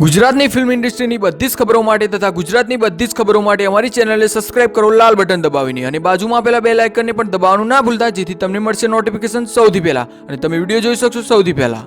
ગુજરાતની ફિલ્મ ઇન્ડસ્ટ્રીની બધી જ ખબરો માટે તથા ગુજરાતની બધી જ ખબરો માટે અમારી ચેનલને સબસ્ક્રાઇબ કરો લાલ બટન દબાવીને અને બાજુમાં આપેલા બેલ આઇકનને પણ દબાવવાનું ના ભૂલતા, જેથી તમને મળશે નોટિફિકેશન સૌથી પહેલા અને તમે વિડીયો જોઈ શકશો સૌથી પહેલા।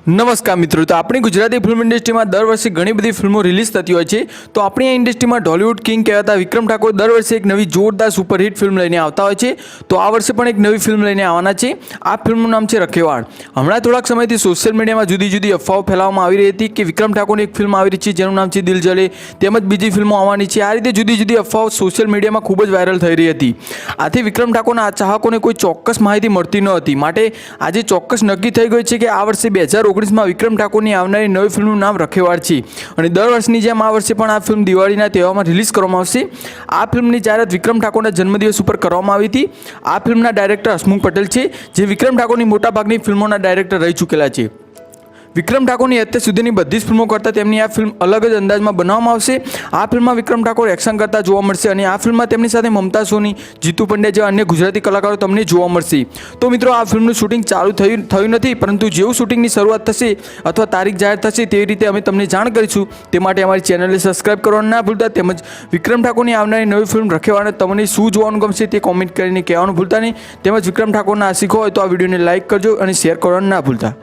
નમસ્કાર મિત્રો, તો આપણી ગુજરાતી ફિલ્મ ઇન્ડસ્ટ્રીમાં દર વર્ષે ઘણી બધી ફિલ્મો રિલીઝ થતી હોય છે। તો આપણી આ ઇન્ડસ્ટ્રીમાં ઢોલિવૂડ કિંગ કહેવાતા વિક્રમ ઠાકોર દર વર્ષે એક નવી જોરદાર સુપરહિટ ફિલ્મ લઈને આવતા હોય છે। તો આ વર્ષે પણ એક નવી ફિલ્મ લઈને આવવાના છે। આ ફિલ્મનું નામ છે રખેવાળ। હમણાં થોડાક સમયથી સોશિયલ મીડિયામાં જુદી જુદી અફવાઓ ફેલાવવામાં આવી રહી હતી કે વિક્રમ ઠાકોરની એક ફિલ્મ આવી રહી છે જેનું નામ છે દિલ જલે, તેમજ બીજી ફિલ્મો આવવાની છે। આ રીતે જુદી જુદી અફવાઓ સોશિયલ મીડિયામાં ખૂબ જ વાયરલ થઈ રહી હતી। આથી વિક્રમ ઠાકોરના ચાહકોને કોઈ ચોક્કસ માહિતી મળતી ન હતી, માટે આજે ચોક્કસ નક્કી થઈ ગયું છે કે આ વર્ષે 2019માં વિક્રમ ઠાકોરની આવનારી નવી ફિલ્મનું નામ રખેવાળ છે અને દર વર્ષની જેમ આ વર્ષે પણ આ ફિલ્મ દિવાળીના તહેવારમાં રિલીઝ કરવામાં આવશે। આ ફિલ્મની જાહેરાત વિક્રમ ઠાકોરના જન્મદિવસ ઉપર કરવામાં આવી હતી। આ ફિલ્મના ડાયરેક્ટર હસમુખ પટેલ છે, જે વિક્રમ ઠાકોરની મોટાભાગની ફિલ્મોના ડાયરેક્ટર રહી ચૂકેલા છે। વિક્રમ ઠાકોરની અત્યાર સુધીની બધી જ ફિલ્મો કરતાં તેમની આ ફિલ્મ અલગ જ અંદાજમાં બનાવવામાં આવશે। આ ફિલ્મમાં વિક્રમ ઠાકોર એક્શન કરતા જોવા મળશે અને આ ફિલ્મમાં તેમની સાથે મમતા સોની, જીતુ પંડ્યા જેવા અન્ય ગુજરાતી કલાકારો તમને જોવા મળશે। તો મિત્રો, આ ફિલ્મનું શૂટિંગ ચાલુ થયું નથી, પરંતુ જેવું શૂટિંગની શરૂઆત થશે અથવા તારીખ જાહેર થશે તેવી રીતે અમે તમને જાણ કરીશું। તે માટે અમારી ચેનલને સબસ્ક્રાઇબ કરવાનું ના ભૂલતા, તેમજ વિક્રમ ઠાકોરની આવનારી નવી ફિલ્મ રખેવાળને તમને શું જોવાનું ગમશે તે કોમેન્ટ કરીને કહેવાનું ભૂલતા નહીં। તેમજ વિક્રમ ઠાકોરના આશિકો હોય તો આ વિડીયોને લાઇક કરજો અને શેર કરવાનું ના ભૂલતા।